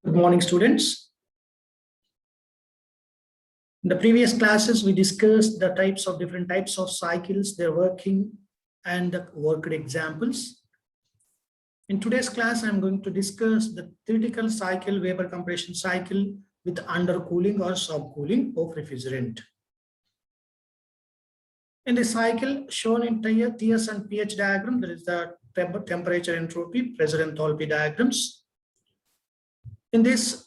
Good morning, students. In the previous classes, we discussed the different types of cycles, their working, and the worked examples. In today's class, I'm going to discuss the theoretical cycle, vapor compression cycle with undercooling or subcooling of refrigerant. In the cycle shown in TS and pH diagram, there is the temperature, entropy, pressure, enthalpy diagrams. In this,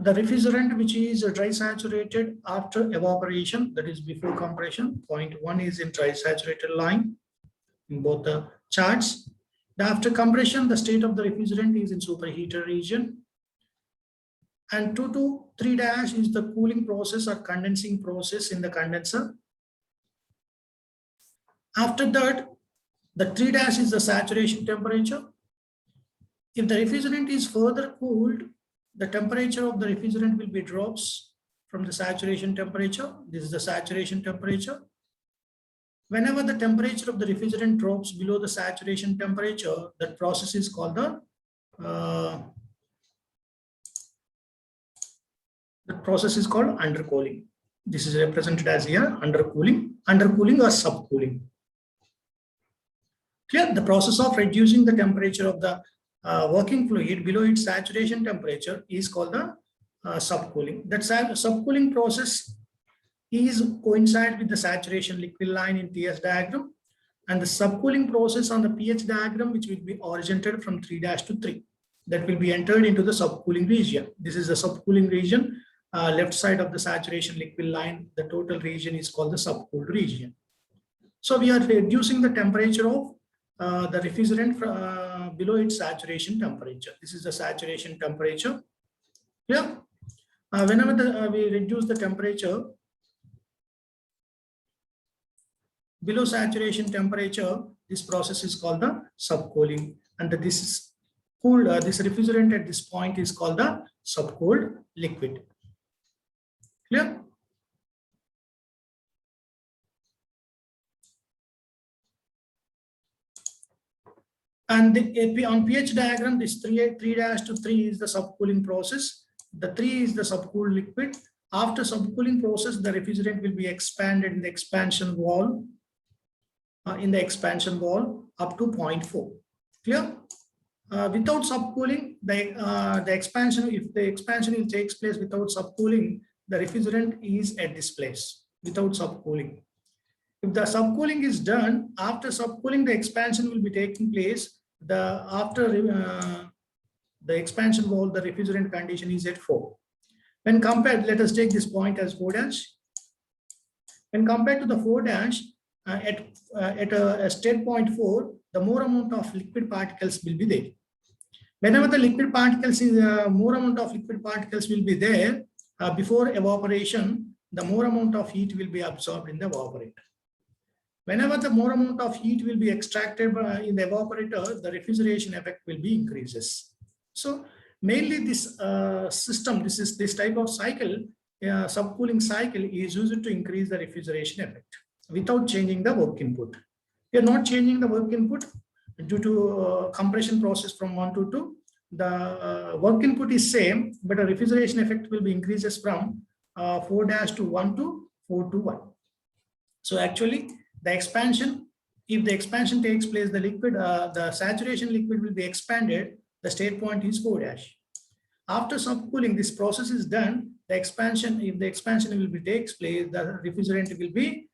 the refrigerant which is dry saturated after evaporation, that is before compression, point 1 is in dry saturated line in both the charts. After compression, the state of the refrigerant is in superheated region. And 2 to 3 dash is the cooling process or condensing process in the condenser. After that, the 3 dash is the saturation temperature. If the refrigerant is further cooled, the temperature of the refrigerant will be drops from the saturation temperature. This is the saturation temperature. Whenever the temperature of the refrigerant drops below the saturation temperature, that process is called the undercooling. This is represented as here undercooling or subcooling. Here, the process of reducing the temperature of the working fluid below its saturation temperature is called the subcooling. That subcooling process is coincide with the saturation liquid line in TS diagram, and the subcooling process on the pH diagram, which will be oriented from 3 dash to 3, that will be entered into the subcooling region. This is the subcooling region, left side of the saturation liquid line. The total region is called the subcooled region. So we are reducing the temperature of the refrigerant below its saturation temperature. This is the saturation temperature. Yeah. Whenever we reduce the temperature below saturation temperature, this process is called the subcooling, and this is cooled. This refrigerant at this point is called the subcooled liquid. Clear? And on pH diagram, this 3 dash to 3 is the subcooling process. The 3 is the subcooled liquid. After subcooling process, the refrigerant will be expanded in the expansion wall. Up to 0.4. Clear? Without subcooling, the expansion, if the expansion takes place without subcooling, the refrigerant is at this place without subcooling. If the subcooling is done, after subcooling, the expansion will be taking place. After the expansion wall, the refrigerant condition is at 4. When compared, let us take this point as 4 dash. When compared to the 4 dash, at state point 4, the more amount of liquid particles will be there. Whenever the liquid particles is more amount of liquid particles will be there before evaporation, the more amount of heat will be absorbed in the evaporator. Whenever the more amount of heat will be extracted in the evaporator, the refrigeration effect will be increases. So mainly this system, this type of cycle, subcooling cycle is used to increase the refrigeration effect without changing the work input. We are not changing the work input due to compression process from 1 to 2. The work input is same, but the refrigeration effect will be increases from 4 dash to 1 to 4 to 1. So actually, the expansion, if the expansion takes place, the liquid, the saturation liquid will be expanded. The state point is 4 dash. After subcooling, this process is done. The expansion, if the expansion will be takes place, the refrigerant will be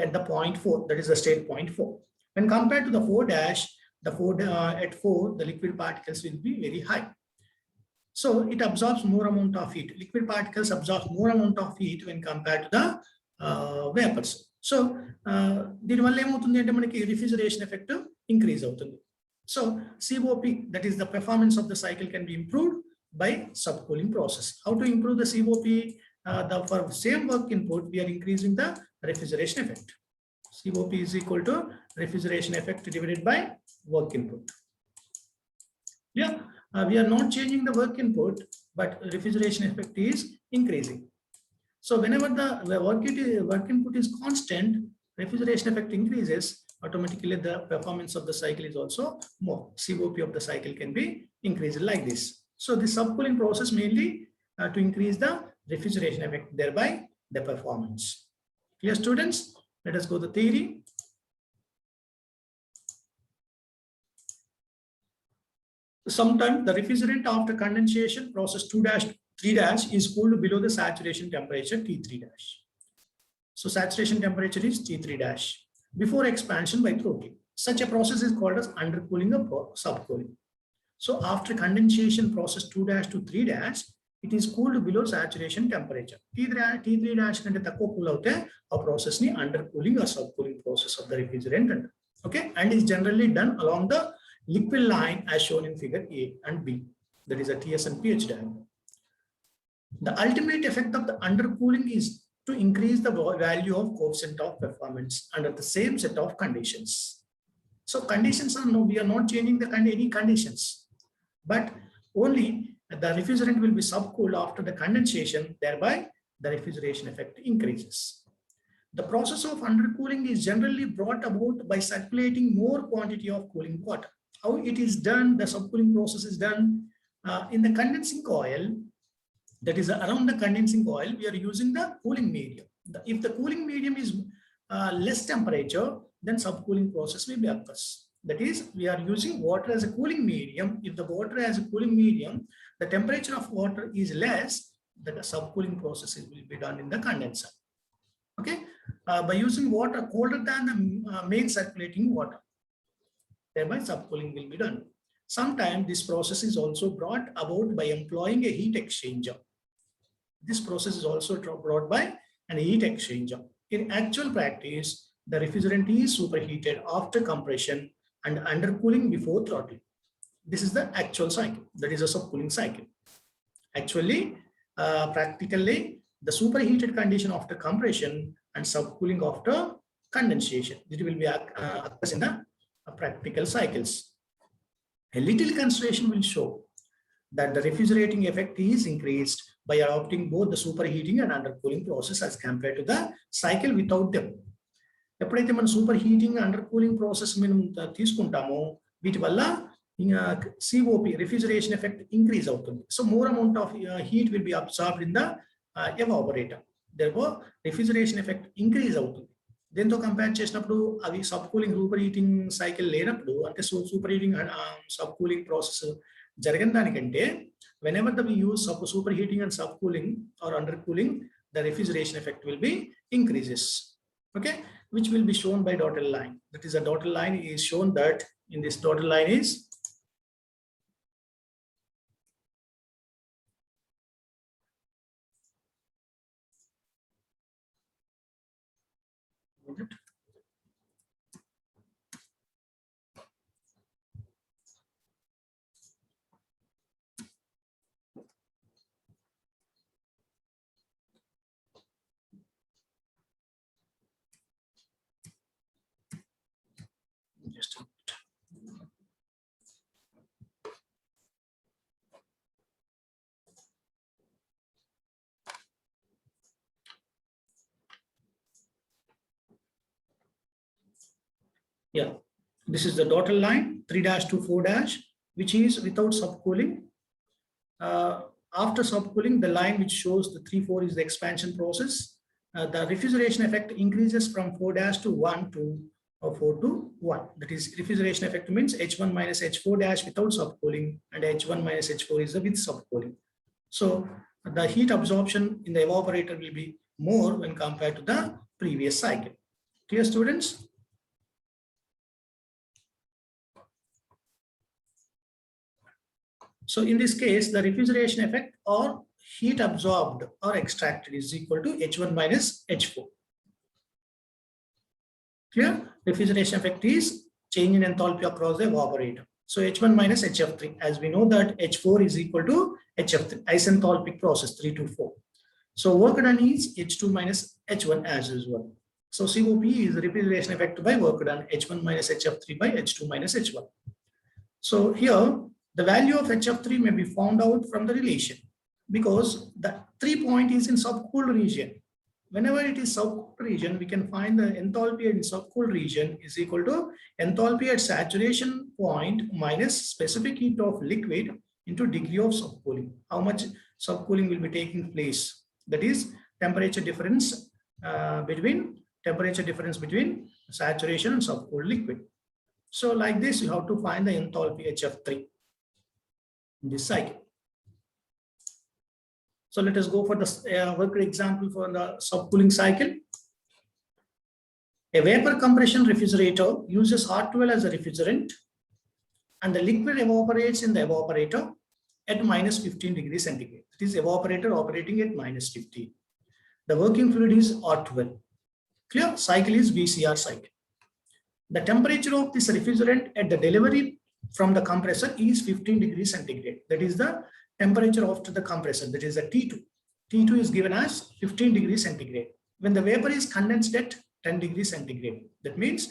at the point 4. That is the state point 4. When compared to the 4 dash, at 4, the liquid particles will be very high. So it absorbs more amount of heat. Liquid particles absorb more amount of heat when compared to the vapors. So refrigeration effect increase. So COP, that is the performance of the cycle, can be improved by subcooling process. How to improve the COP? For same work input, we are increasing the refrigeration effect. COP is equal to refrigeration effect divided by work input. Yeah, we are not changing the work input, but refrigeration effect is increasing. So whenever the work input is constant, refrigeration effect increases, automatically the performance of the cycle is also more. COP of the cycle can be increased like this. So the subcooling process mainly to increase the refrigeration effect, thereby the performance. Clear, students? Let us go to the theory. Sometimes the refrigerant after condensation process 2-3- is cooled below the saturation temperature T3-. So saturation temperature is T3- before expansion by throttling. Such a process is called as undercooling or subcooling. So after condensation process 2-3-, it is cooled below saturation temperature. T3- కంటే తక్కువ cool అవుతే ఆ process ని undercooling or subcooling process of the refrigerant. Okay, and is generally done along the liquid line as shown in figure A and B. That is a TS and pH diagram. The ultimate effect of the undercooling is to increase the value of coefficient of performance under the same set of conditions. So conditions are no, we are not changing any conditions, but only the refrigerant will be subcooled after the condensation, thereby the refrigeration effect increases. The process of undercooling is generally brought about by circulating more quantity of cooling water. How it is done, the subcooling process is done in the condensing coil. That is around the condensing coil, we are using the cooling medium. If the cooling medium is less temperature, then subcooling process will be occurs. That is, we are using water as a cooling medium. If the water as a cooling medium, the temperature of water is less, then the subcooling process will be done in the condenser. Okay, by using water colder than the main circulating water, thereby subcooling will be done. Sometimes this process is also brought about by employing a heat exchanger. This process is also brought by an heat exchanger. In actual practice, the refrigerant is superheated after compression and undercooling before throttling. This is the actual cycle. That is a subcooling cycle. Actually, practically, the superheated condition after compression and subcooling after condensation. It will be occurs in the practical cycles. A little consideration will show that the refrigerating effect is increased by adopting both the superheating and undercooling process as compared to the cycle without them. ఎప్పుడైతే మనం super heating under cooling process మనం తీసుకుంటామో వీటి వల్ల COP refrigeration effect increase అవుతుంది. So more amount of heat will be absorbed in the evaporator. Therefore refrigeration effect increase అవుతుంది. దీంతో compare చేసినప్పుడు అవి sub cooling super heating cycle లేనప్పుడు, అంటే super heating sub cooling process జరిగిన దానికంటే whenever we use superheating and subcooling or undercooling, the refrigeration effect will be increases. Okay, which will be shown by dotted line. That is, a dotted line is shown that in this dotted line is just a minute. Yeah, this is the dotted line 3- to 4-, which is without subcooling. After subcooling, the line which shows the 3-4 is the expansion process. The refrigeration effect increases from 4- to 1 to 4 to 1. That is, refrigeration effect means H1 minus H4- without subcooling, and H1 minus H4 is the with subcooling. So the heat absorption in the evaporator will be more when compared to the previous cycle. Clear, students? So in this case, the refrigeration effect or heat absorbed or extracted is equal to H1 minus H4. Clear? Refrigeration effect is change in enthalpy across the evaporator. So H1 minus HF3, as we know that H4 is equal to HF3, isenthalpic process 3 to 4. So work done is H2 minus H1 as usual. So COP is refrigeration effect by work done, H1 minus HF3 by H2 minus H1. So here, the value of HF3 may be found out from the relation, because the 3 point is in subcooled region. Whenever it is subcooled region, we can find the enthalpy in subcooled region is equal to enthalpy at saturation point minus specific heat of liquid into degree of subcooling. How much subcooling will be taking place? That is temperature difference between saturation and subcooled liquid. So like this, you have to find the enthalpy HF3 in this cycle. So let us go for the worked example for the subcooling cycle. A vapor compression refrigerator uses R12 as a refrigerant, and the liquid evaporates in the evaporator at minus 15 degrees centigrade. It is evaporator operating at minus 15. The working fluid is R12. Clear? Cycle is VCR cycle. The temperature of this refrigerant at the delivery from the compressor is 15 degrees centigrade. That is the temperature after the compressor. That is the T2. T2 is given as 15 degrees centigrade. When the vapor is condensed at 10 degrees centigrade, that means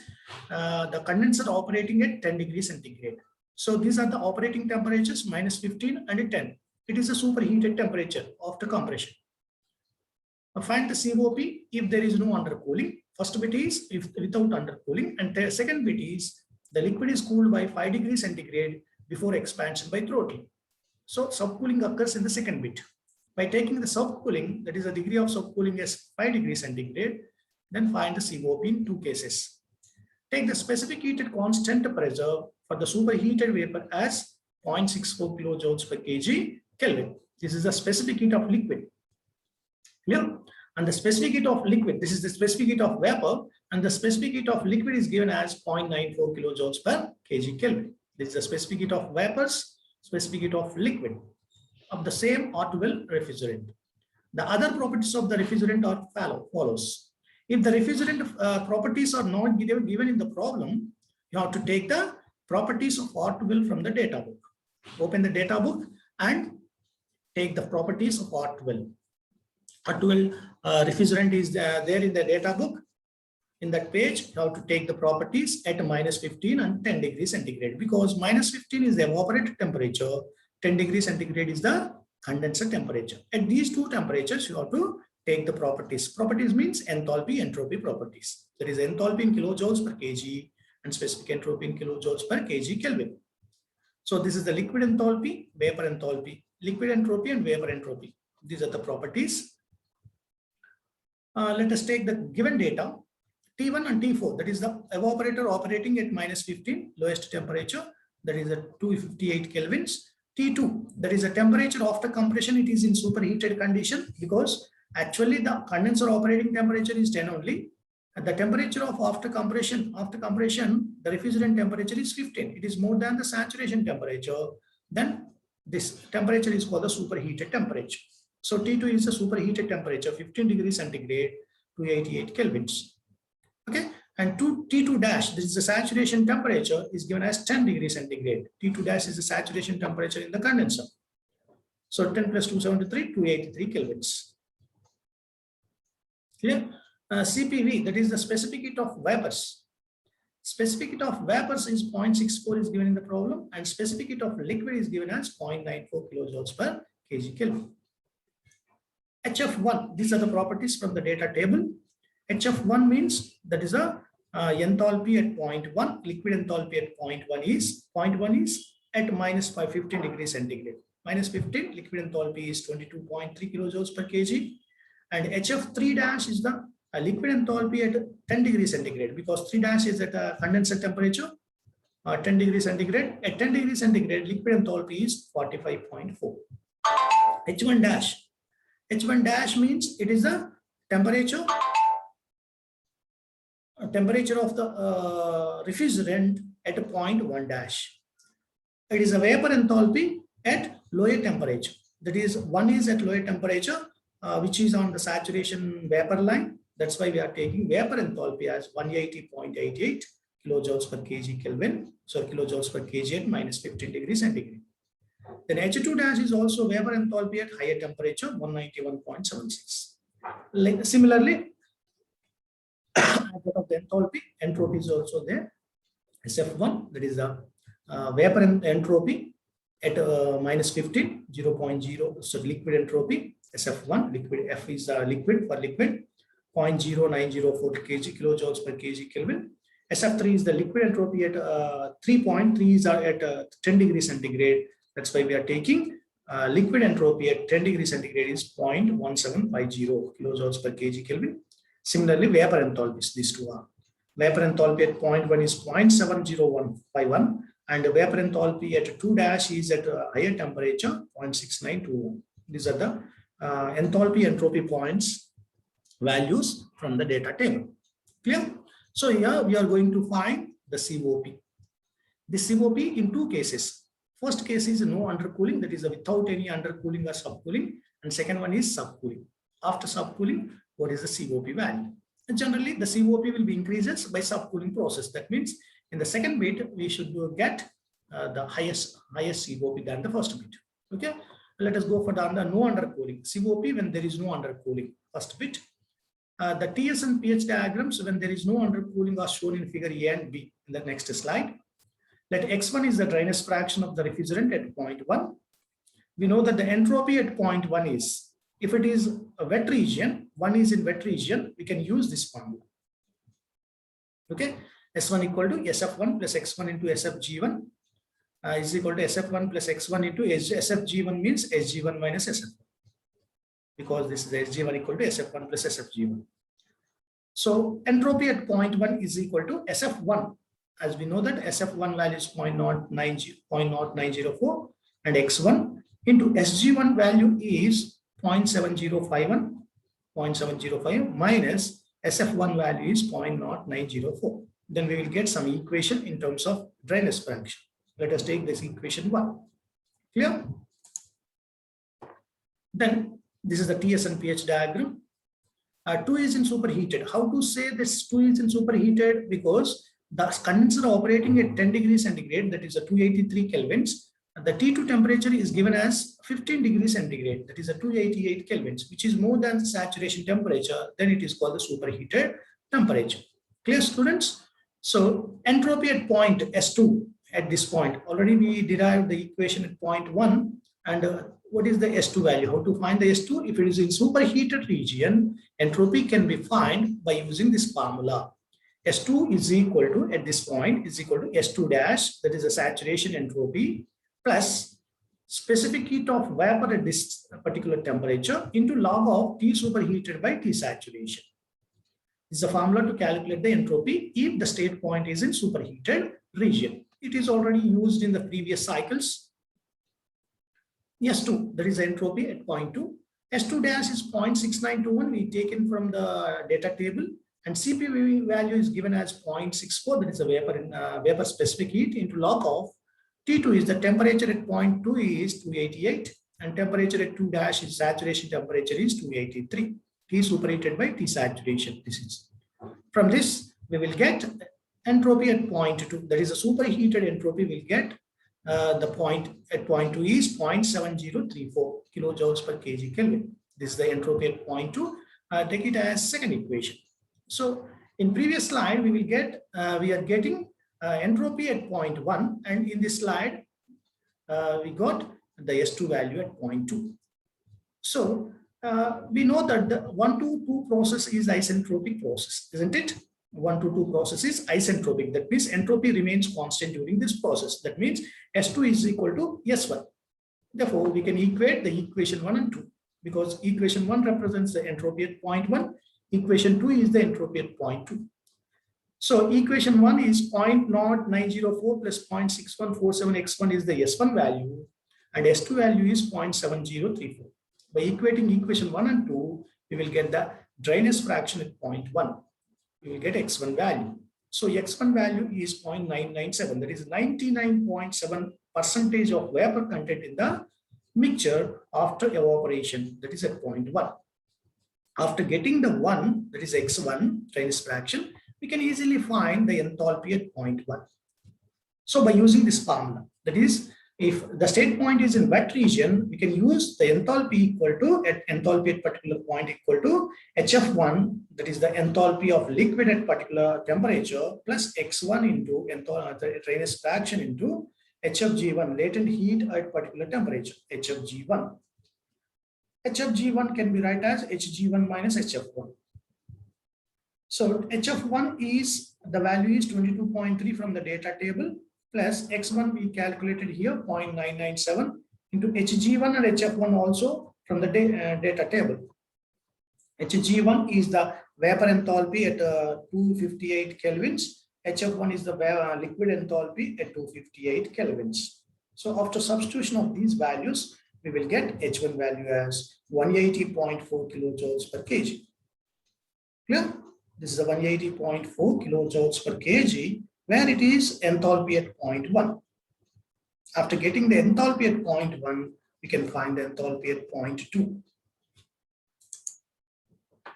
the condenser operating at 10 degrees centigrade. So these are the operating temperatures, minus 15 and 10. It is a superheated temperature after compression. Find the COP if there is no undercooling. First bit is if without undercooling, and the second bit is the liquid is cooled by 5 degrees centigrade before expansion by throttling. So subcooling occurs in the second bit. By taking the subcooling, that is the degree of subcooling as 5 degrees centigrade, then find the COP in two cases. Take the specific heated constant pressure for the superheated vapor as 0.64 kilojoules per kg Kelvin. This is the specific heat of liquid. Clear? And the specific heat of liquid, this is the specific heat of vapor, and the specific heat of liquid is given as 0.94 kilojoules per kg Kelvin. This is the specific heat of vapors, specific heat of liquid of the same R12 refrigerant. The other properties of the refrigerant are follows. If the refrigerant properties are not given in the problem, you have to take the properties of R12 from the data book. Open the data book and take the properties of R12. R12 refrigerant is there in the data book. In that page, you have to take the properties at minus 15 and 10 degrees centigrade, because minus 15 is the evaporated temperature, 10 degrees centigrade is the condenser temperature. At these two temperatures, you have to take the properties. Properties means enthalpy, entropy properties. That is enthalpy in kilojoules per kg and specific entropy in kilojoules per kg Kelvin. So this is the liquid enthalpy, vapor enthalpy, liquid entropy and vapor entropy. These are the properties. Let us take the given data, T1 and T4, that is the evaporator operating at minus 15, lowest temperature, that is at 258 kelvins. T2, that is the temperature after compression, it is in superheated condition, because actually the condenser operating temperature is 10 only. At the temperature of after compression, the refrigerant temperature is 15. It is more than the saturation temperature. Then this temperature is called the superheated temperature. So T2 is a superheated temperature, 15 degrees centigrade to 88 kelvins. Okay, and T2 dash, this is the saturation temperature, is given as 10 degrees centigrade. T2 dash is the saturation temperature in the condenser. So 10 plus 273, 283 kelvins. Clear? CPV, that is the specific heat of vapors. Specific heat of vapors is 0.64 is given in the problem, and specific heat of liquid is given as 0.94 kilojoules per kg Kelvin. HF1, these are the properties from the data table. HF1 means that is a enthalpy at 0.1, liquid enthalpy at 0.1 is at minus 15 degrees centigrade. Minus 15, liquid enthalpy is 22.3 kilojoules per kg. And HF3 dash is the liquid enthalpy at 10 degrees centigrade, because 3 dash is at a condenser temperature, 10 degrees centigrade. At 10 degrees centigrade, liquid enthalpy is 45.4. H1 dash. H1 dash means it is the temperature of the refrigerant at a 0.1 dash. It is a vapor enthalpy at lower temperature. That is, one is at lower temperature, which is on the saturation vapor line. That's why we are taking vapor enthalpy as 180.88 kilojoules per kg Kelvin. So kilojoules per kg at minus 15 degrees centigrade. Then H2 dash is also vapor enthalpy at higher temperature, 191.76. Like, similarly, of the entropy is also there. SF1, that is the vapor entropy at minus 15, 0.0. So liquid entropy, SF1, liquid, F is liquid for liquid, 0.0904 kg kilojoules per kg Kelvin. SF3 is the liquid entropy at 3.3 is at 10 degrees centigrade. That's why we are taking liquid entropy at 10 degrees centigrade is 0.1750 kilojoules per kg Kelvin. Similarly, vapor enthalpies, these two are. Vapor enthalpy at 0.1 is 0.70151 and the vapor enthalpy at 2 dash is at a higher temperature 0.6921. These are the enthalpy entropy points values from the data table. Clear? So here we are going to find the COP. The COP in two cases. First case is no undercooling, that is without any undercooling or subcooling, and second one is subcooling. After subcooling, what is the COP value? And generally, the COP will be increases by subcooling process. That means in the second bit, we should get the highest COP than the first bit. Okay, let us go for the no undercooling. COP when there is no undercooling, first bit. The TS and pH diagrams when there is no undercooling are shown in figure A and B in the next slide. Let X1 is the dryness fraction of the refrigerant at 0.1. We know that the entropy at 0.1 is, if it is a wet region, 1 is in wet region, we can use this formula. Okay, S1 equal to SF1 plus X1 into SFG1 is equal to SF1 plus X1 into SFG1 means SG1 minus SF1. Because this is SG1 equal to SF1 plus SFG1. So entropy at 0.1 is equal to SF1. As we know that SF1 value is 0.0904 and X1 into SG1 value is 0.7051 minus SF1 value is 0.0904. Then we will get some equation in terms of dryness fraction. Let us take this equation 1. Clear? Then this is the TS and pH diagram. 2 is in superheated. How to say this 2 is in superheated? Because the condenser operating at 10 degrees centigrade, that is a 283 kelvins. The T2 temperature is given as 15 degrees centigrade, that is a 288 kelvins, which is more than the saturation temperature. Then it is called the superheated temperature. Clear, students? So entropy at point S2 at this point. Already we derived the equation at point 1. And what is the S2 value? How to find the S2? If it is in superheated region, entropy can be found by using this formula. S2 is equal to, at this point, is equal to S2 dash, that is a saturation entropy, plus specific heat of vapor at this particular temperature into log of T superheated by T saturation. This is a formula to calculate the entropy if the state point is in superheated region. It is already used in the previous cycles. S2, that is entropy at 0.2. S2 dash is 0.6921, we taken from the data table. And CP value is given as 0.64, that is a vapor specific heat into log of T2 is the temperature at 0.2 is 288 and temperature at 2 dash is saturation temperature is 283. T superheated by T saturation. This is. From this, we will get entropy at 0.2, that is a superheated entropy will get the point at 0.2 is 0.7034 kilojoules per kg Kelvin. This is the entropy at 0.2. Take it as second equation. So in previous slide, we will get, we are getting entropy at 0.1 and in this slide, we got the S2 value at 0.2. So we know that the 1 to 2 process is isentropic process, isn't it? 1 to 2 process is isentropic. That means entropy remains constant during this process. That means S2 is equal to S1. Therefore, we can equate the equation 1 and 2 because equation 1 represents the entropy at 0.1. Equation 2 is the entropy at 0.2. So equation 1 is 0.0904 plus 0.6147 x1 is the S1 value and S2 value is 0.7034. By equating equation 1 and 2, we will get the dryness fraction at 0.1. We will get x1 value. So x1 value is 0.997. That is 99.7% of vapor content in the mixture after evaporation. That is at 0.1. After getting the 1, that is x1 dryness fraction, we can easily find the enthalpy at 0.1. So by using this formula, that is, if the state point is in wet region, we can use the enthalpy equal to enthalpy at particular point equal to HF1, that is the enthalpy of liquid at particular temperature, plus x1 into the dryness fraction into HFG1, latent heat at particular temperature, HFG1. HFG1 can be written as HG1 minus HF1. So HF1 is, the value is 22.3 from the data table. plus X1 we calculated here 0.997 into Hg1 and Hf1 also from the data table. Hg1 is the vapor enthalpy at 258 kelvins. Hf1 is the liquid enthalpy at 258 kelvins. So after substitution of these values, we will get H1 value as 180.4 kilojoules per kg. Clear? This is the 180.4 kilojoules per kg, where it is enthalpy at 0.1. After getting the enthalpy at 0.1, we can find the enthalpy at 0.2.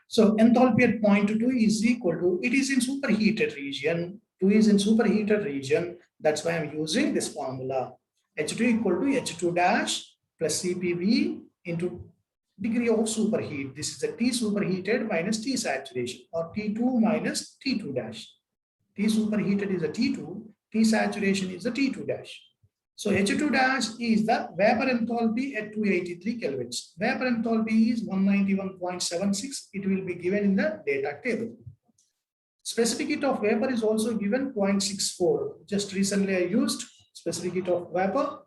So enthalpy at 0.2 is equal to, it is in superheated region, 2 is in superheated region. That's why I'm using this formula. H2 equal to H2 dash plus CPV into degree of superheat. This is the T superheated minus T saturation, or T2 minus T2 dash. T superheated is a T2, T saturation is a T2 dash. So H2 dash is the vapor enthalpy at 283 kelvins. Vapor enthalpy is 191.76. It will be given in the data table. Specific heat of vapor is also given 0.64. Just recently I used specific heat of vapor.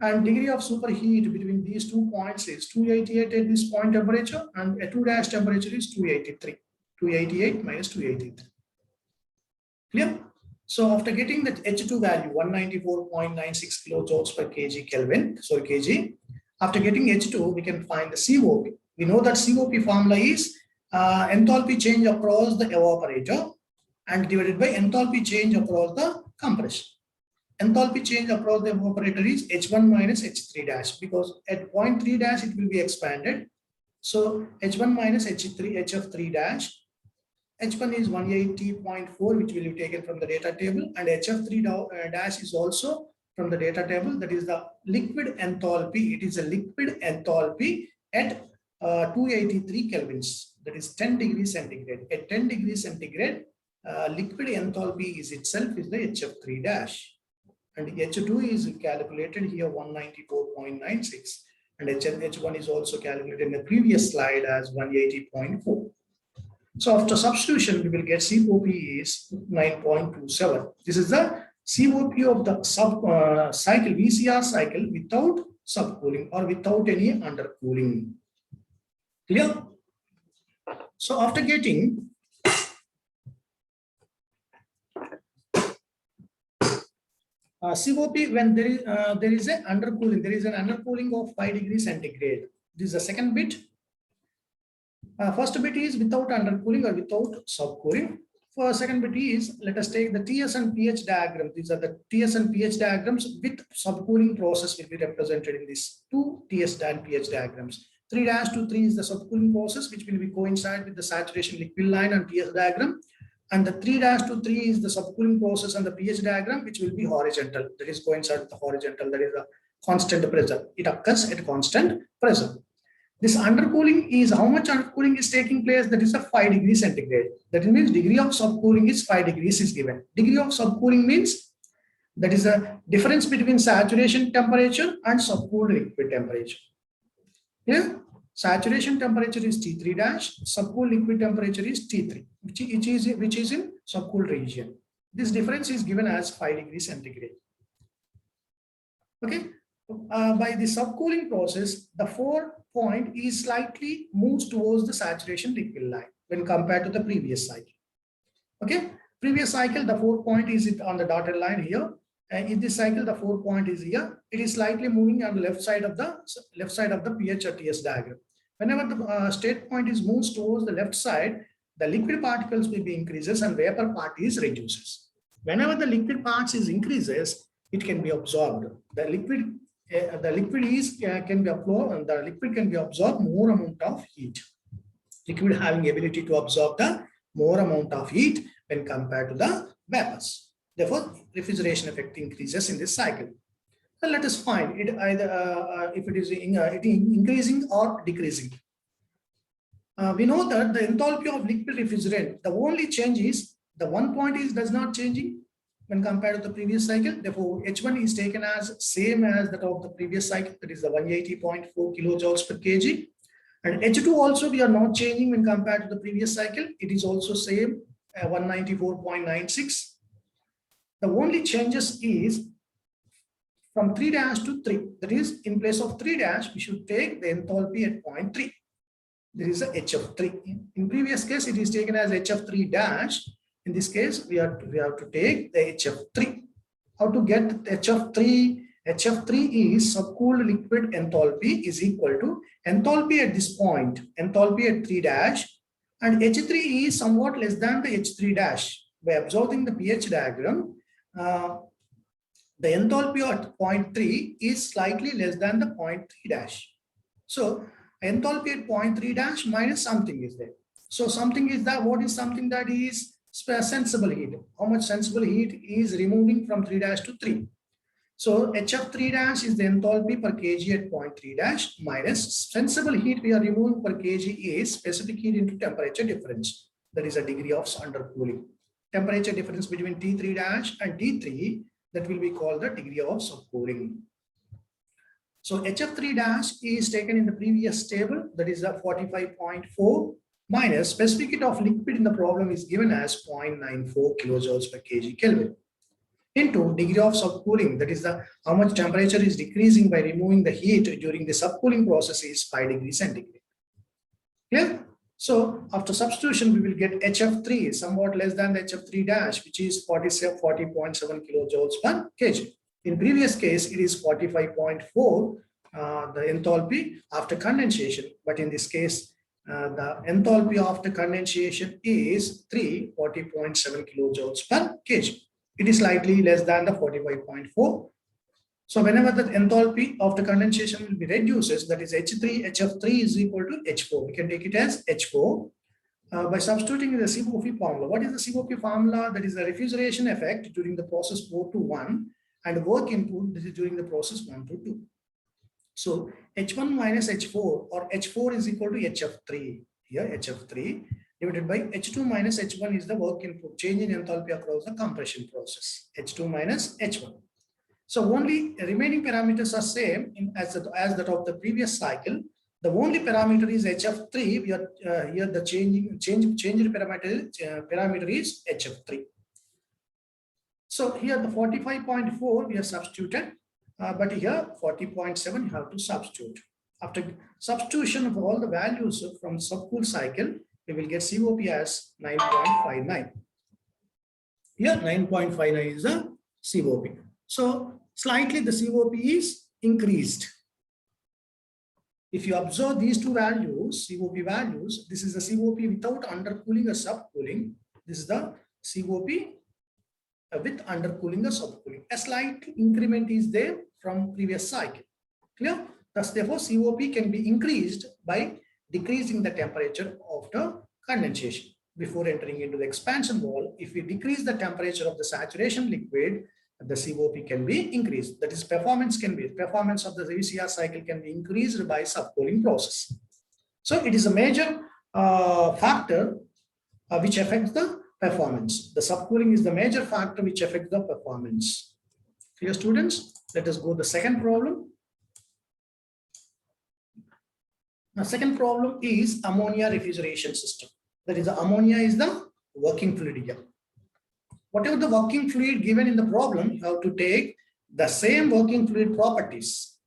And degree of superheat between these 2 points is 288 at this point temperature, and a 2 dash temperature is 283. 288 minus 283. Clear? So after getting the H2 value 194.96 kilojoules per kg. After getting H2, we can find the COP. We know that COP formula is enthalpy change across the evaporator and divided by enthalpy change across the compressor. Enthalpy change across the evaporator is H1 minus H3 dash, because at 0.3 dash it will be expanded. So H1 minus HF3 dash. H1 is 180.4, which will be taken from the data table, and HF3 dash is also from the data table. That is the liquid enthalpy. It is a liquid enthalpy at 283 kelvins. That is 10 degrees centigrade. At 10 degrees centigrade, liquid enthalpy is itself is the HF3 dash. And H2 is calculated here 194.96, and H1 is also calculated in the previous slide as 180.4. So after substitution, we will get COP is 9.27. This is the COP of the cycle, VCR cycle without subcooling or without any undercooling. Clear? So after getting COP, when there is an undercooling of 5 degrees centigrade. This is the second bit. First bit is without undercooling or without subcooling. For second bit is, let us take the TS and pH diagram. These are the TS and pH diagrams with subcooling process will be represented in these two TS and pH diagrams. 3-3 is the subcooling process, which will be coincide with the saturation liquid line and TS diagram. And the 3-3 is the subcooling process and the pH diagram, which will be horizontal. That is coincide with the horizontal. That is a constant pressure. It occurs at constant pressure. This undercooling is how much undercooling is taking place. That is a 5 degrees centigrade. That means degree of subcooling is 5 degrees is given. Degree of subcooling means that is a difference between saturation temperature and subcooled liquid temperature. Here, saturation temperature is T3 dash, subcooled liquid temperature is T3, which is in subcooled region. This difference is given as 5 degrees centigrade. Okay. By the subcooling process, the 4 point is slightly moves towards the saturation liquid line when compared to the previous cycle. Okay, previous cycle, the 4 point is on the dotted line here, and in this cycle, the 4 point is here. It is slightly moving on the left side of the pH or TS diagram. Whenever the state point is moves towards the left side, the liquid particles will be increases and vapor part is reduces. Whenever the liquid parts is increases, it can be absorbed. The liquid can be absorbed, and the liquid can be absorbed more amount of heat. Liquid having ability to absorb the more amount of heat when compared to the vapors. Therefore, refrigeration effect increases in this cycle. So let us find it either if it is increasing or decreasing. We know that the enthalpy of liquid refrigerant, the only change is the 1 point is does not changing when compared to the previous cycle. Therefore, H1 is taken as same as that of the previous cycle, that is the 180.4 kilojoules per kg. And H2 also we are not changing when compared to the previous cycle. It is also same 194.96. The only changes is from 3 dash to 3. That is, in place of 3 dash, we should take the enthalpy at point 3. There is a HF3. In previous case, it is taken as HF3 dash. In this case, we have to take the HF3. How to get HF3? HF3 is subcooled liquid enthalpy is equal to enthalpy at this point, enthalpy at 3 dash, and H3 is somewhat less than the H3 dash. By observing the pH diagram, the enthalpy at point 3 is slightly less than the point 3 dash. So enthalpy at point 3 dash minus something is there. So something is that, what is something that is sensible heat? How much sensible heat is removing from 3 dash to 3? So HF3 dash is the enthalpy per kg at point 3 dash minus sensible heat we are removing per kg is specific heat into temperature difference. That is a degree of undercooling. Temperature difference between T3 dash and T3, that will be called the degree of subcooling. So HF3 dash is taken in the previous table, that is a 45.4 minus specific heat of liquid in the problem is given as 0.94 kilojoules per kg Kelvin into degree of subcooling, that is the how much temperature is decreasing by removing the heat during the subcooling process is 5 degrees centigrade. Clear? So after substitution, we will get HF3 somewhat less than the HF3 dash, which is 40.7 kilojoules per kg. In previous case, it is 45.4 the enthalpy after condensation, but in this case, the enthalpy after condensation is 40.7 kilojoules per kg. It is slightly less than the 45.4. So whenever the enthalpy of the condensation will be reduces, that is HF3 is equal to H4. We can take it as H4 by substituting in the COP formula. What is the COP formula? That is the refrigeration effect during the process 4 to 1 and work input, this is during the process 1 to 2. So H1 minus H4 or H4 is equal to HF3. Here HF3 divided by H2 minus H1 is the work input, change in enthalpy across the compression process. H2 minus H1. So only remaining parameters are same as that of the previous cycle. The only parameter is HF3. We are here the changed parameter is HF3. So here the 45.4 we have substituted, but here 40.7 you have to substitute. After substitution of all the values from subcool cycle, we will get COP as 9.59. Here 9.59 is the COP. So slightly the COP is increased. If you observe these two values, COP values, this is the COP without undercooling or subcooling. This is the COP with undercooling or subcooling. A slight increment is there from previous cycle. Clear? Thus, therefore, COP can be increased by decreasing the temperature of the condensation. Before entering into the expansion wall, if we decrease the temperature of the saturation liquid, the COP can be increased. That is, performance of the VCR cycle can be increased by subcooling process. So it is a major factor which affects the performance. The subcooling is the major factor which affects the performance. Dear students, let us go to the second problem. The second problem is ammonia refrigeration system. That is, the ammonia is the working fluid here. Whatever the working fluid given in the problem, you have to take the same working fluid properties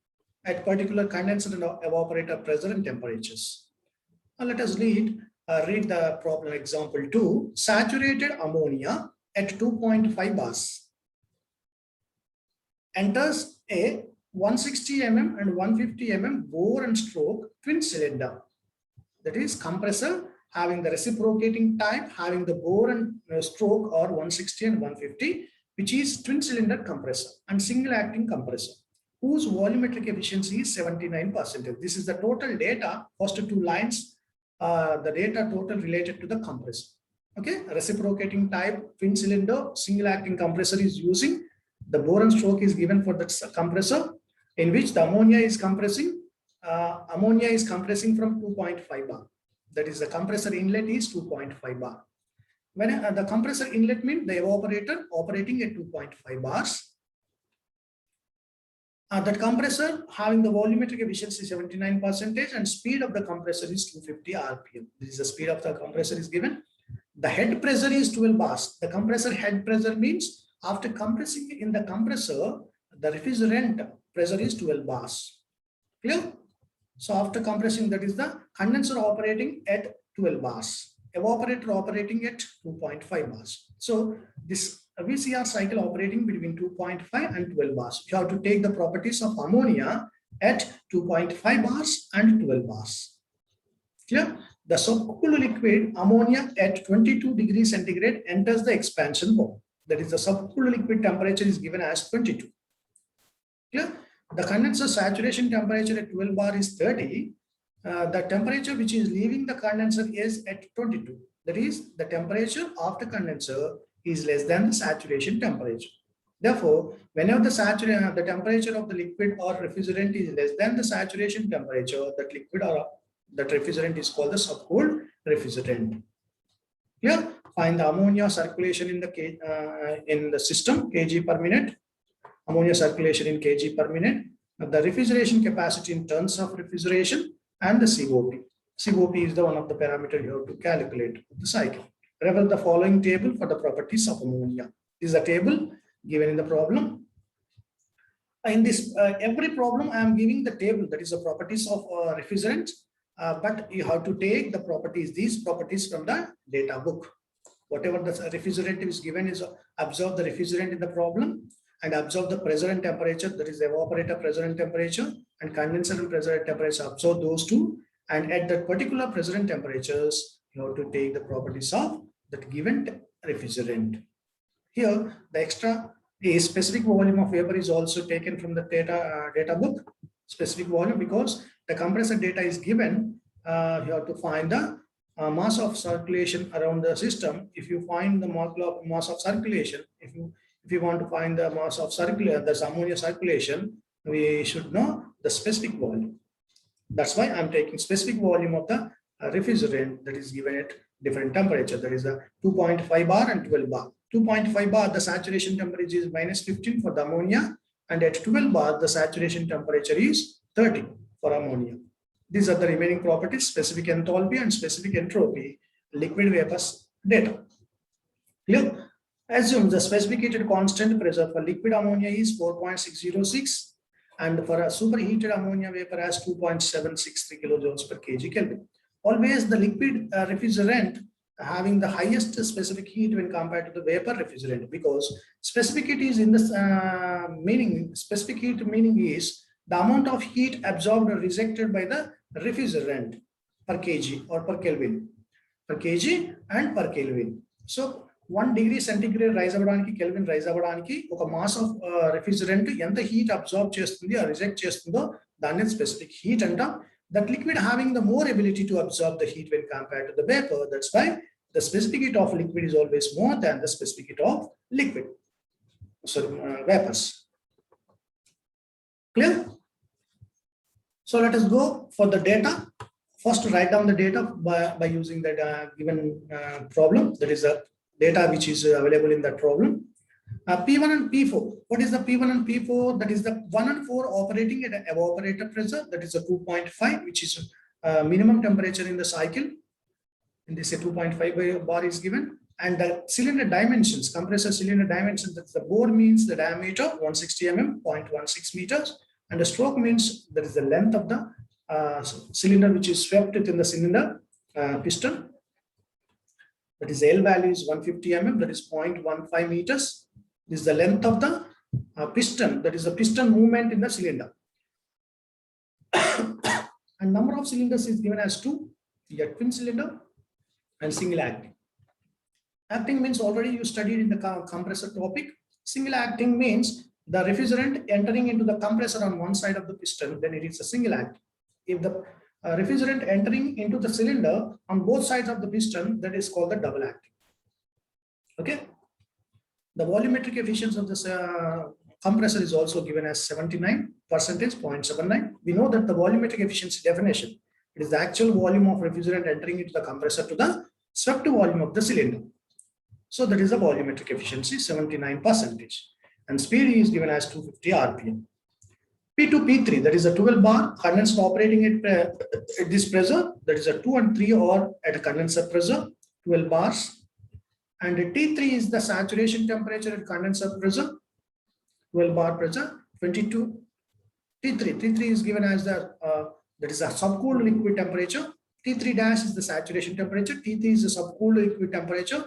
at particular condenser and evaporator pressure and temperatures. Now let us read the problem example 2. Saturated ammonia at 2.5 bars enters a 160 mm and 150 mm bore and stroke twin cylinder. That is, compressor having the reciprocating type, having the bore and stroke or 160 and 150, which is twin cylinder compressor and single acting compressor, whose volumetric efficiency is 79%. This is the total data, first two lines, the data total related to the compressor. Okay, reciprocating type, twin cylinder, single acting compressor is using, the bore and stroke is given for the compressor, in which the ammonia is compressing from 2.5 bar. That is, the compressor inlet is 2.5 bar. When the compressor inlet means the evaporator operating at 2.5 bars. That compressor having the volumetric efficiency 79% and speed of the compressor is 250 RPM. This is the speed of the compressor is given. The head pressure is 12 bars. The compressor head pressure means After compressing in the compressor, the refrigerant pressure is 12 bars. Clear? So after compressing, that is the condenser operating at 12 bars, evaporator operating at 2.5 bars. So this VCR cycle operating between 2.5 and 12 bars. You have to take the properties of ammonia at 2.5 bars and 12 bars. Clear? The subcooled liquid ammonia at 22 degrees centigrade enters the expansion pump. That is, the subcooled liquid temperature is given as 22. Clear? The condenser saturation temperature at 12 bar is 30. The temperature which is leaving the condenser is at 22. That is, the temperature of the condenser is less than the saturation temperature. Therefore, whenever the temperature of the liquid or refrigerant is less than the saturation temperature, that liquid or that refrigerant is called the subcooled refrigerant. Here, find the ammonia circulation in the system, kg per minute. Ammonia circulation in kg per minute, the refrigeration capacity in terms of refrigeration, and the COP. COP is the one of the parameters you have to calculate the cycle. Refer the following table for the properties of ammonia. This is a table given in the problem. In this every problem, I am giving the table, that is the properties of refrigerant, but you have to take the properties, these properties from the data book. Whatever the refrigerant is given is observe the refrigerant in the problem, and observe the pressure and temperature, that is the evaporator pressure and temperature, and condenser and pressure and temperature, observe those two, and at that particular pressure and temperatures, you have to take the properties of that given refrigerant. Here, the extra is specific volume of vapor is also taken from the data book, specific volume, because the compressor data is given, you have to find the mass of circulation around the system. If you find the mass of circulation, if you want to find the mass of circulation, the ammonia circulation, we should know the specific volume. That's why I'm taking specific volume of the refrigerant that is given at different temperature. That is the 2.5 bar and 12 bar. 2.5 bar, the saturation temperature is -15 for the ammonia, and at 12 bar, the saturation temperature is 30 for ammonia. These are the remaining properties: specific enthalpy and specific entropy, liquid vapors data. Clear? Assume the specified constant pressure for liquid ammonia is 4.606, and for a superheated ammonia vapor as 2.763 kilojoules per kg Kelvin. Always the liquid refrigerant having the highest specific heat when compared to the vapor refrigerant, because specific heat is in this specific heat meaning is the amount of heat absorbed or rejected by the refrigerant per kg or per Kelvin, per kg and per Kelvin. So 1 degree centigrade rise avvadaniki, Kelvin rise avvadaniki oka mass of refrigerant enta heat absorb chestundi or reject chestundo danni specific heat anta. That liquid having the more ability to absorb the heat when compared to the vapor. That's why the specific heat of liquid is always more than the specific heat of liquid. So vapors. Clear? So let us go for the data. First, write down the data by using that given problem. That is the data which is available in that problem. P1 and P4. What is the P1 and P4? That is the 1 and 4 operating at an evaporator pressure. That is a 2.5, which is minimum temperature in the cycle. In this, a 2.5 bar is given. And the cylinder dimensions, compressor cylinder dimensions, that's the bore means the diameter 160 mm, 0.16 meters. And the stroke means that is the length of the cylinder which is swept within the cylinder piston. That is L value is 150 mm, that is 0.15 meters. This is the length of the piston, that is the piston movement in the cylinder. And number of cylinders is given as 2, a twin cylinder and single acting. Acting means already you studied in the compressor topic. Single acting means the refrigerant entering into the compressor on one side of the piston, then it is a single acting. If the refrigerant entering into the cylinder on both sides of the piston, that is called the double acting. Okay. The volumetric efficiency of this compressor is also given as 79%, 0.79. We know that the volumetric efficiency definition, it is the actual volume of refrigerant entering into the compressor to the swept volume of the cylinder. So that is the volumetric efficiency, 79%. And speed is given as 250 RPM. P2, P3, that is a 12 bar condenser operating at this pressure, that is a 2 and 3 or at a condenser pressure, 12 bars. And T3 is the saturation temperature at condenser pressure, 12 bar pressure, 22. T3 is given as the that is a subcooled liquid temperature. T3 dash is the saturation temperature. T3 is the subcooled liquid temperature,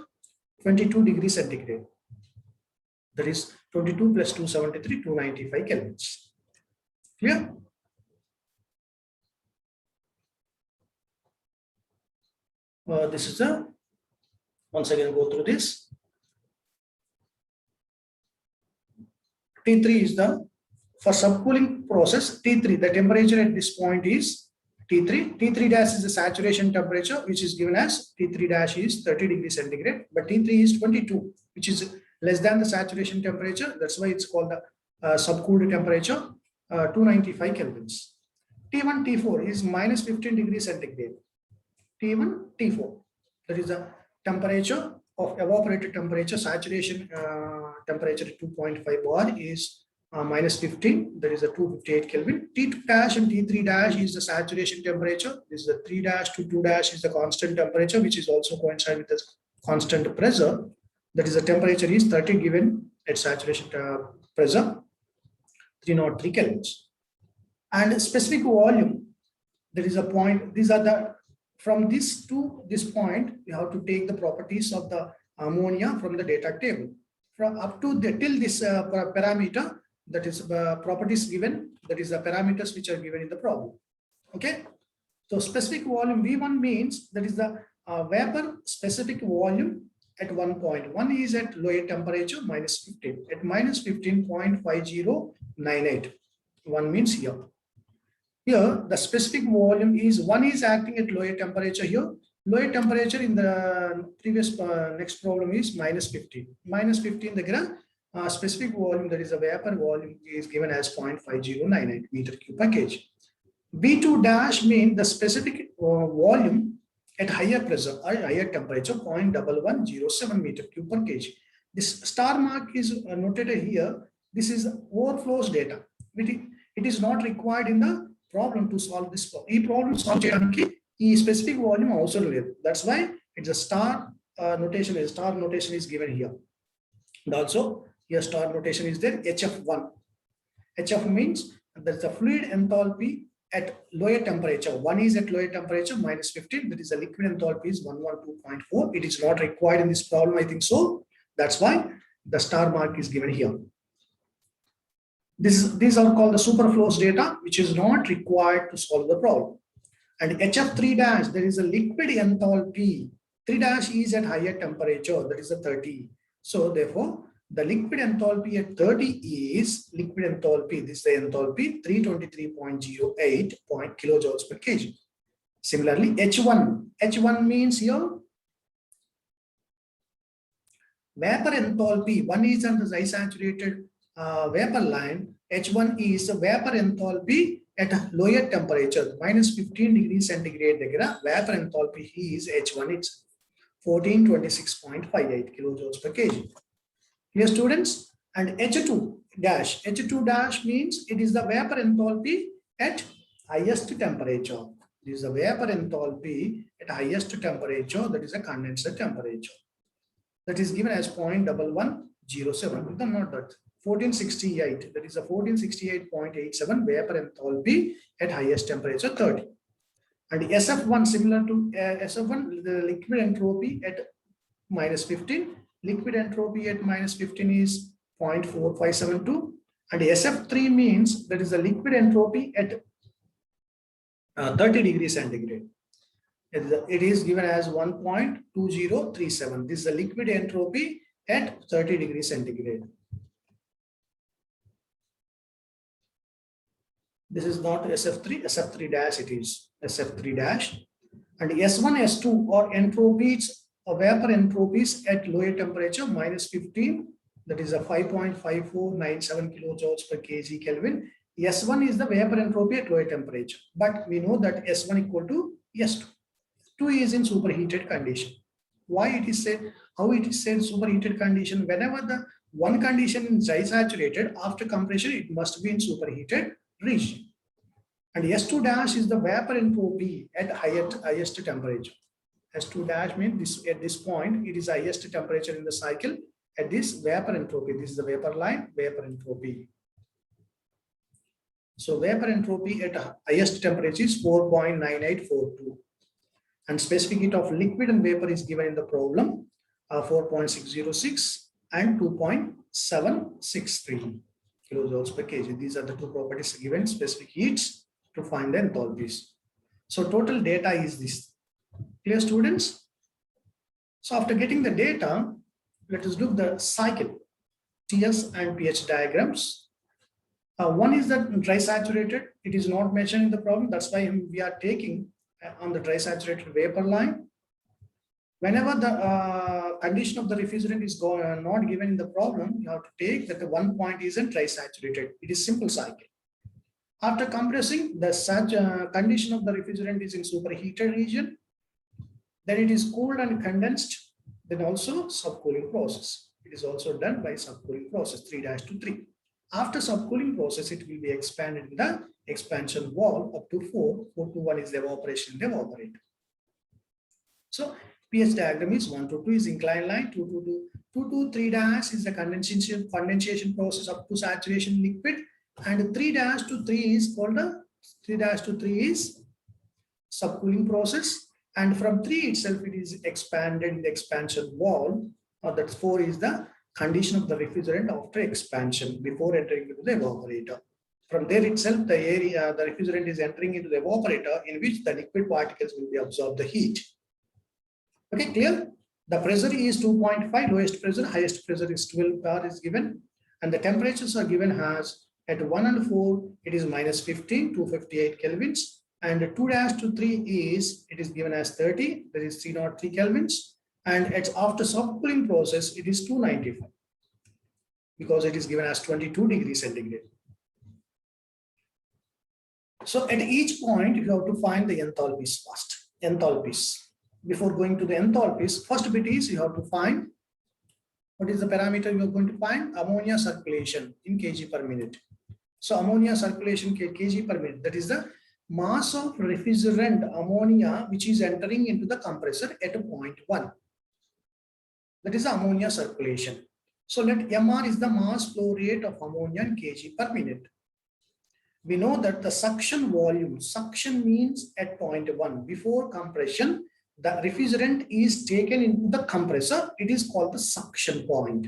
22 degrees centigrade. That is 22 plus 273, 295 kelvins. Clear? This is the, once again go through this. T3 is the, for subcooling process, T3, the temperature at this point is T3. T3 dash is the saturation temperature, which is given as T3 dash is 30 degrees centigrade, but T3 is 22, which is less than the saturation temperature. That's why it's called the subcooled temperature, 295 kelvins. T1, T4 is minus 15 degrees centigrade. T1, T4, that is the temperature of evaporated temperature, saturation temperature 2.5 bar is minus 15, that is a 258 Kelvin. T2 dash and T3 dash is the saturation temperature. This is the 3 dash to 2 dash is the constant temperature, which is also coincide with the constant pressure. That is the temperature is 30 given at saturation pressure, 303 kelvins. And specific volume, there is a point, these are the, from this to this point, you have to take the properties of the ammonia from the data table. From up to the, till this parameter, that is properties given, that is the parameters which are given in the problem. Okay. So specific volume V1 means that is the vapor specific volume at one point. One is at lower temperature minus 15, at minus 15.5098. One means here. Here, the specific volume is, one is acting at lower temperature here. Lower temperature in the previous next problem is minus 15. Minus 15, the specific volume, that is a vapor volume, is given as 0.5098 meter cube per kg. B2 dash means the specific volume at higher pressure or higher temperature, 0.1107 meter cube per kg. This star mark is noted here. This is overflows data. It is not required in the problem to solve this problem. This problem solve the specific volume also live. That's why it's a star notation. A star notation is given here. And also here star notation is there. HF1. HF means that the fluid enthalpy at lower temperature. One is at lower temperature minus 15. That is the liquid enthalpy is 112.4. It is not required in this problem, I think so. That's why the star mark is given here. These are called the superflows data, which is not required to solve the problem. And HF3 dash, there is a liquid enthalpy. 3 dash is at higher temperature, that is a 30. So therefore, the liquid enthalpy at 30 is liquid enthalpy. This is the enthalpy 323.08 kilojoules per kg. Similarly, H1 means here vapor enthalpy. One is on the high saturated vapor line. H1 is the vapor enthalpy at a lower temperature, minus 15 degrees centigrade. Vapor enthalpy is H1, it's 1426.58 kilojoules per kg. Here students, and H2 dash means it is the vapor enthalpy at highest temperature. This is the vapor enthalpy at highest temperature, that is a condenser temperature. That is given as 0.1107. Not that. 1468, that is a 1468.87 vapor enthalpy at highest temperature 30. And SF1 similar to SF1, the liquid entropy at minus 15. Liquid entropy at minus 15 is 0.4572. And SF3 means that is the liquid entropy at 30 degrees centigrade. It is given as 1.2037. This is the liquid entropy at 30 degrees centigrade. This is not SF3, SF3 dash it is SF3 dash. And S1, S2 or entropies or vapor entropies at lower temperature minus 15, that is a 5.5497 kilojoules per kg Kelvin. S1 is the vapor entropy at lower temperature, but we know that S1 equal to S2. 2 is in superheated condition. Why it is said, how it is said superheated condition? Whenever the one condition is high saturated, after compression it must be in superheated region. And S2 dash is the vapor entropy at highest temperature. S2 dash means this at this point, it is the highest temperature in the cycle at this vapor entropy. This is the vapor line, vapor entropy. So vapor entropy at highest temperature is 4.9842. And specific heat of liquid and vapor is given in the problem 4.606 and 2.763 kilojoules per kg. These are the two properties given, specific heats to find the enthalpies. So total data is this. Clear, students? So after getting the data, let us look the cycle, TS and pH diagrams. One is that dry saturated. It is not mentioned in the problem. That's why we are taking on the dry saturated vapor line. Whenever the condition of the refrigerant is not given in the problem, you have to take that the one point isn't dry saturated. It is simple cycle. After compressing, the condition of the refrigerant is in superheated region. Then it is cooled and condensed. Then also subcooling process. It is also done by subcooling process 3-3. After subcooling process, it will be expanded in the expansion wall up to 4. 4 to 1 is the evaporation in the evaporator. So pH diagram is 1 to 2 is inclined line, 2 to 3 dash is the condensation process up to saturation liquid, and 3 dash to 3 is called the 3 dash to 3 is subcooling process, and from 3 itself it is expanded in the expansion wall. That 4 is the condition of the refrigerant after expansion before entering into the evaporator. From there itself, the area, the refrigerant is entering into the evaporator in which the liquid particles will be absorbed the heat. Okay, clear? The pressure is 2.5, lowest pressure, highest pressure is 12 bar is given, and the temperatures are given as at 1 and 4, it is minus 15, 258 kelvins, and 2 dash to 3 is, it is given as 30, that is 303 kelvins, and it's after subcooling process, it is 295, because it is given as 22 degrees centigrade. So at each point, you have to find the enthalpies first. Enthalpies. Before going to the enthalpies, first bit is you have to find what is the parameter you are going to find? Ammonia circulation in kg per minute. So ammonia circulation kg per minute, that is the mass of refrigerant ammonia which is entering into the compressor at 0.1. That is the ammonia circulation. So let MR is the mass flow rate of ammonia in kg per minute. We know that the suction volume, suction means at 0.1, before compression, the refrigerant is taken into the compressor. It is called the suction point.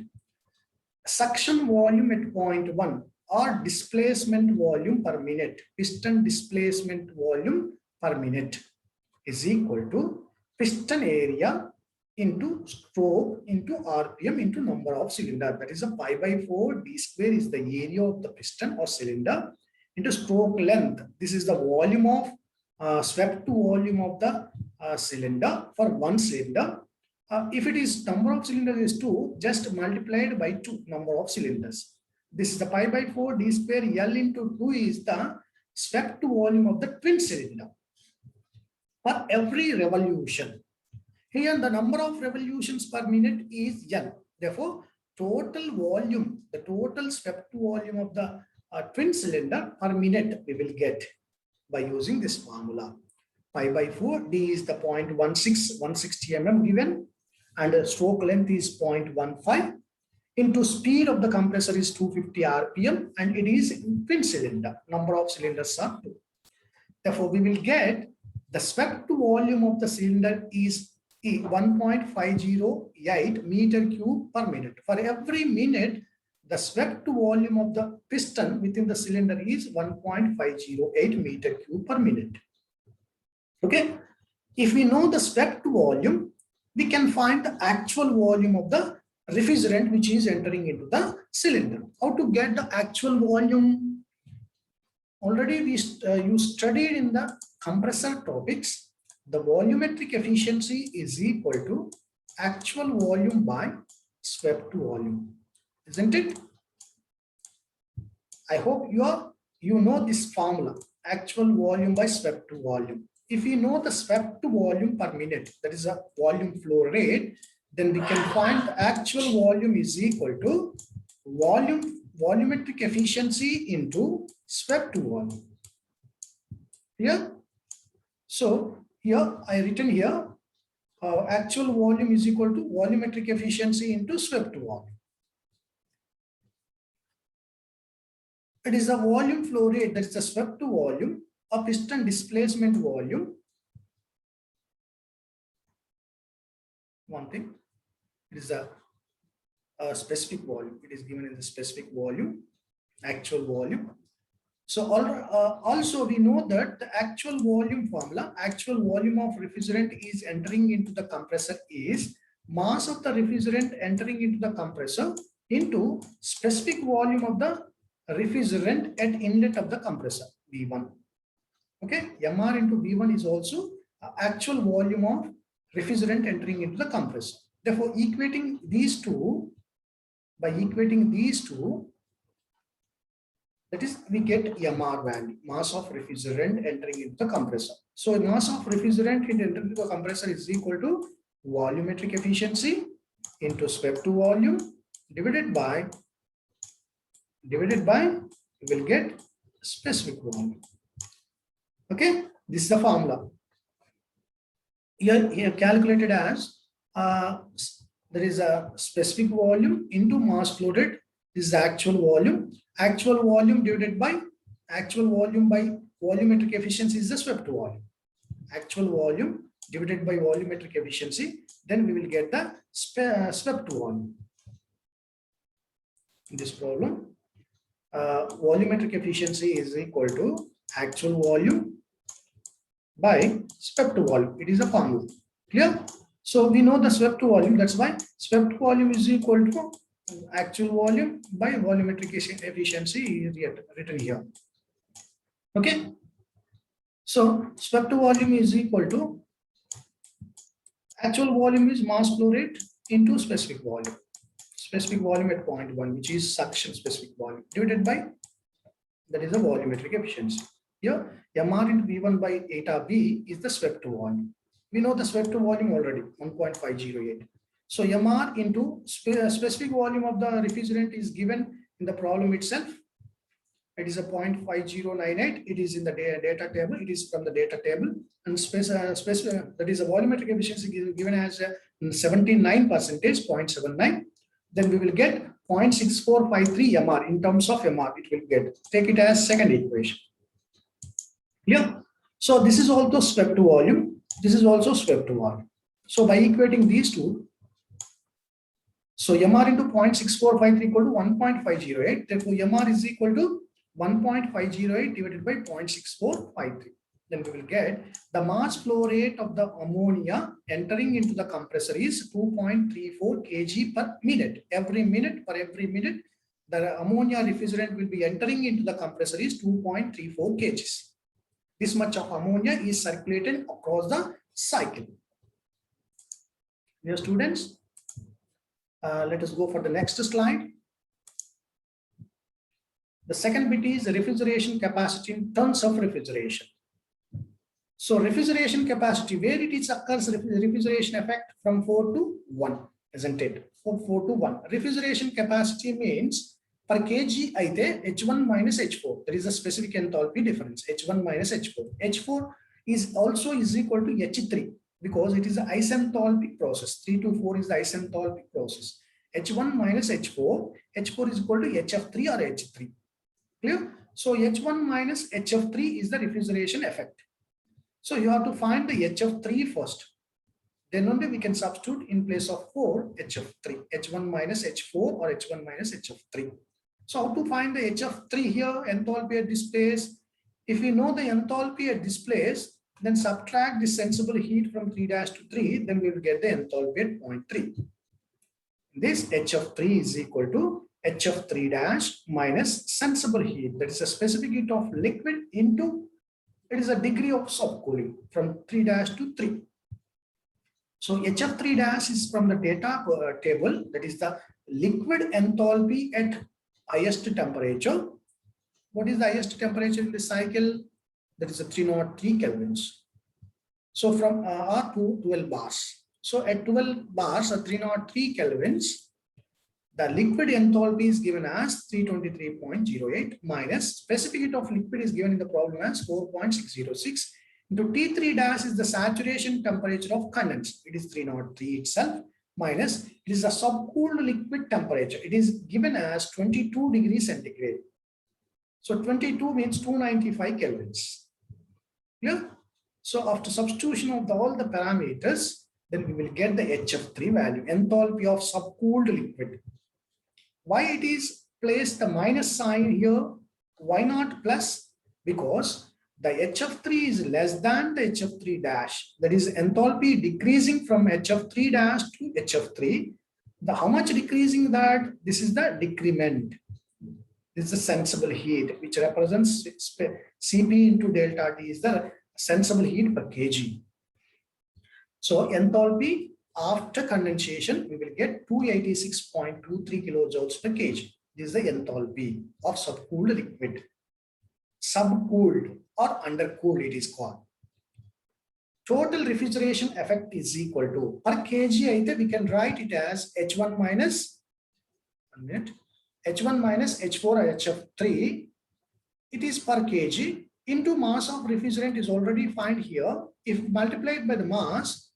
Suction volume at 0.1 or displacement volume per minute, piston displacement volume per minute is equal to piston area into stroke into RPM into number of cylinder. That is a pi by 4 d square is the area of the piston or cylinder into stroke length. This is the volume of swept volume of the cylinder for one cylinder. If it is number of cylinders is 2, just multiplied by 2 number of cylinders. This is the pi by 4 d square L into 2 is the swept volume of the twin cylinder for every revolution. Here the number of revolutions per minute is N. Therefore, total volume, the total swept volume of the twin cylinder per minute we will get by using this formula. Pi by 4, D is the 160 mm given, and the stroke length is 0.15 into speed of the compressor is 250 RPM, and it is in twin cylinder. Number of cylinders are 2. Therefore, we will get the swept volume of the cylinder is 1.508 meter cube per minute. For every minute, the swept volume of the piston within the cylinder is 1.508 meter cube per minute. Okay. If we know the swept volume, we can find the actual volume of the refrigerant which is entering into the cylinder. How to get the actual volume? Already you studied in the compressor topics. The volumetric efficiency is equal to actual volume by swept volume, isn't it? I hope you know this formula, actual volume by swept volume. If we know the swept volume per minute, that is a volume flow rate, then we can find the actual volume is equal to volumetric efficiency into swept volume. Here, so here I written here actual volume is equal to volumetric efficiency into swept volume. It is the volume flow rate, that is the swept volume, a piston displacement volume. One thing, it is a specific volume. It is given in the specific volume, actual volume. So also we know that the actual volume formula, actual volume of refrigerant is entering into the compressor is mass of the refrigerant entering into the compressor into specific volume of the refrigerant at inlet of the compressor, V1. Okay, MR into V1 is also actual volume of refrigerant entering into the compressor. Therefore, equating these two, by equating these two, that is, we get MR value, mass of refrigerant entering into the compressor. So mass of refrigerant entering into the compressor is equal to volumetric efficiency into swept volume divided by we will get specific volume. Okay, this is the formula. Here calculated as there is a specific volume into mass flow rate. This is the actual volume. Actual volume divided by actual volume by volumetric efficiency is the swept volume. Actual volume divided by volumetric efficiency, then we will get the swept volume. In this problem, volumetric efficiency is equal to actual volume by swept volume. It is a formula. Clear? So we know the swept volume. That's why swept volume is equal to actual volume by volumetric efficiency is written here. Okay. So swept volume is equal to actual volume is mass flow rate into specific volume. Specific volume at point 1, which is suction specific volume, divided by, that is the volumetric efficiency. Here, MR into V1 by eta V is the swept volume. We know the swept volume already, 1.508. So MR into specific volume of the refrigerant is given in the problem itself. It is a 0.5098. It is in the data table. It is from the data table. And that is a volumetric efficiency given as 79%, 0.79. Then we will get 0.6453 MR in terms of MR. It will get, take it as second equation. Clear? So this is also swept volume. This is also swept volume. So by equating these two, so MR into 0.6453 equal to 1.508. Therefore, MR is equal to 1.508 divided by 0.6453. Then we will get the mass flow rate of the ammonia entering into the compressor is 2.34 kg per minute. Every minute, the ammonia refrigerant will be entering into the compressor is 2.34 kgs. This much of ammonia is circulated across the cycle. Dear students, let us go for the next slide. The second bit is refrigeration capacity in terms of refrigeration. So refrigeration capacity, where it is occurs refrigeration effect from 4 to 1, isn't it? From 4 to 1. Refrigeration capacity means per kg aithe H1 minus H4. There is a specific enthalpy difference, H1 minus H4. H4 is also is equal to H3 because it is an isenthalpic process. 3 to 4 is the isenthalpic process. H1 minus H4, H4 is equal to HF3 or H3. Clear? So H1 minus HF3 is the refrigeration effect. So you have to find the HF3 first. Then only we can substitute in place of 4 HF3, H1 minus H4 or H1 minus HF3. So how to find the HF3 here, enthalpy at this place? If we know the enthalpy at this place, then subtract the sensible heat from 3' to 3, then we will get the enthalpy at 0.3. This HF3 is equal to HF3' minus sensible heat. That is a specific heat of liquid into, it is a degree of subcooling from 3' to 3. So HF3' is from the data table, that is the liquid enthalpy at highest temperature. What is the highest temperature in the cycle? That is a 303 kelvins. So from R to 12 bars. So at 12 bars or 303 kelvins, the liquid enthalpy is given as 323.08 minus specific heat of liquid is given in the problem as 4.606 into T3 dash is the saturation temperature of condensate. It is 303 itself, minus it is the subcooled liquid temperature. It is given as 22 degrees centigrade. So 22 means 295 kelvins. Yeah. So after substitution of all the parameters, then we will get the HF3 value, enthalpy of subcooled liquid. Why it is placed the minus sign here? Why not plus? Because the HF3 is less than the HF3 dash. That is enthalpy decreasing from HF3 dash to HF3. How much decreasing that? This is the decrement. This is the sensible heat, which represents Cp into delta T is the sensible heat per kg. So enthalpy after condensation, we will get 286.23 kilojoules per kg. This is the enthalpy of subcooled liquid. Subcooled or undercooled it is called. Total refrigeration effect is equal to, per kg, we can write it as H1 minus, H1 minus H4 or HF3, it is per kg into mass of refrigerant is already found here. If multiplied by the mass,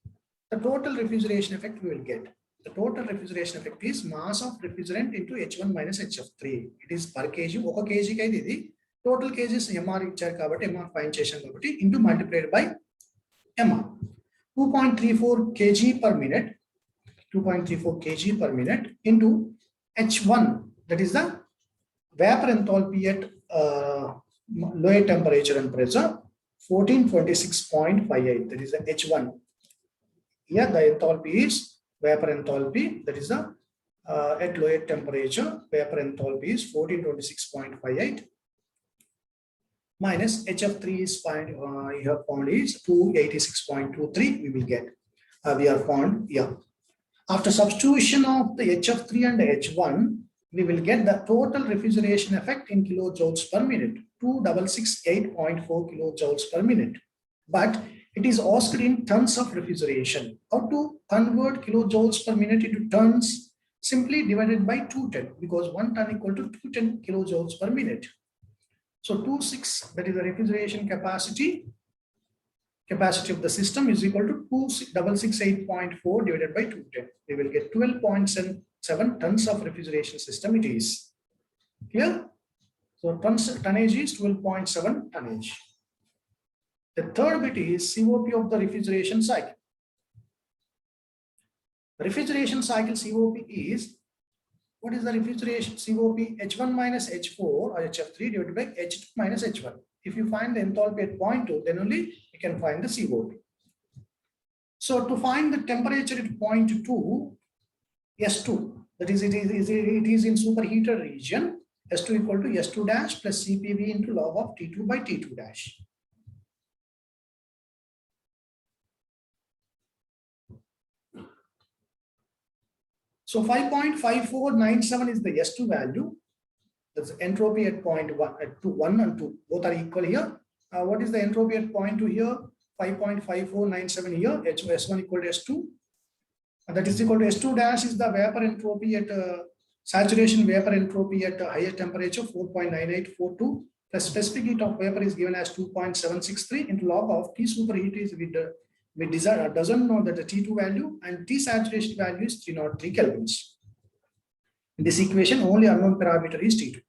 the total refrigeration effect we will get. The total refrigeration effect is mass of refrigerant into H1 minus HF3. It is per kg. Oka kg ka idi. Total kg is MR ichar kabatti, MR find chesam kabatti, into multiplied by MR. 2.34 kg per minute. 2.34 kg per minute into H1. That is the vapor enthalpy at lower temperature and pressure, 1426.58. That is the H1. Here the enthalpy is vapor enthalpy. That is the at lower temperature vapor enthalpy is 1426.58 minus HF3 is found here found is 286.23. We will get we are found here. After substitution of the HF3 and the H1, we will get the total refrigeration effect in kilojoules per minute, 2668.4 kilojoules per minute. But it is asked in tons of refrigeration. How to convert kilojoules per minute into tons? Simply divided by 210, because 1 ton equal to 210 kilojoules per minute. So 26, that is the refrigeration capacity of the system is equal to 2668.4 divided by 210. We will get 12.7 tons of refrigeration system it is. Clear? So tonnage is 12.7 tonnage. The third bit is COP of the refrigeration cycle. The refrigeration cycle COP is, what is the refrigeration COP? H1 minus H4 or HF3 divided by H2 minus H1. If you find the enthalpy at 0.2, then only you can find the COP. So to find the temperature at 0.2, S2, that is, it is in superheated region, S2 equal to S2 dash plus CPV into log of T2 by T2 dash. So 5.5497 is the S2 value. That's entropy at 0.1 at 1 and 2. Both are equal here. What is the entropy at 0.2 here? 5.5497 here. S1 equal to S2. That is equal to S2 dash is the vapor entropy at saturation vapor entropy at higher temperature 4.9842. The specific heat of vapor is given as 2.763 into log of T superheat is we doesn't know that the T2 value and T saturation value is 303 kelvins. In this equation, only unknown parameter is T2.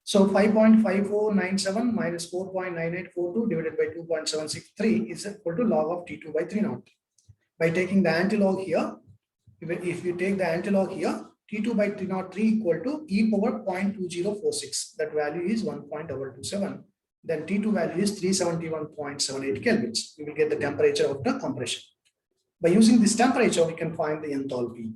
So 5.5497 minus 4.9842 divided by 2.763 is equal to log of T2 by 303. By taking the antilog here, if you take the antilog here, T2 by 303 equal to e power 0.2046. That value is 1.227. Then T2 value is 371.78 kelvins. We will get the temperature of the compression. By using this temperature, we can find the enthalpy.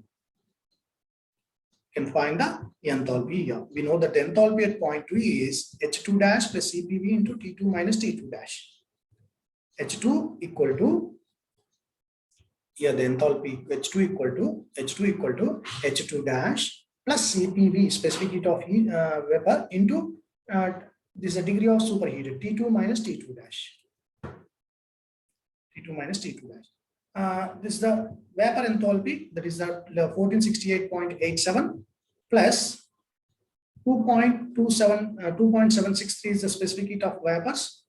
Can find the enthalpy here. We know that the enthalpy at 0.2 is H2 dash plus CPV into T2 minus T2 dash. H2 equal to, here the enthalpy H2 equal to H2 dash plus CPV, specific heat of vapor, into this is the degree of superheated, T2 minus T2 dash. T2 minus T2 dash. This is the vapor enthalpy, that is the 1468.87 plus 2.763 is the specific heat of vapors.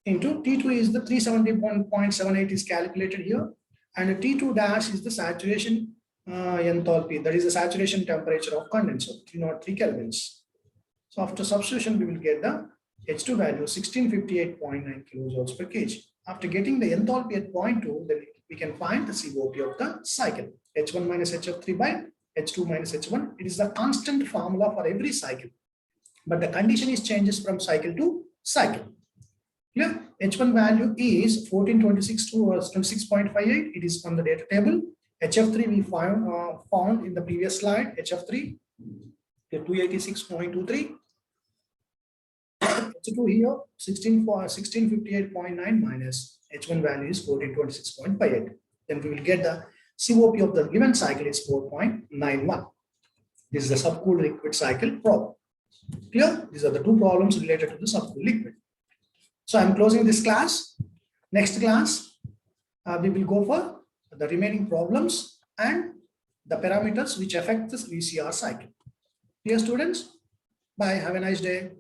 into T2 is the 370.78 is calculated here, and T2 dash is the saturation enthalpy, that is the saturation temperature of condenser, 303 kelvins. So after substitution, we will get the H2 value 1658.9 kilojoules per kg. After getting the enthalpy at 0.2, then we can find the COP of the cycle. H1 minus HF3 by H2 minus H1. It is the constant formula for every cycle, but the condition is changes from cycle to cycle. Clear? H1 value is 1426 to 26.58. It is from the data table. HF3 we found in the previous slide. HF3 286.23. H2 here 1658.9 minus H1 value is 1426.58. Then we will get the COP of the given cycle is 4.91. This is the subcooled liquid cycle problem. Clear? These are the two problems related to the subcooled liquid. So I'm closing this class. Next class, we will go for the remaining problems and the parameters which affect this VCR cycle. Dear students, bye. Have a nice day.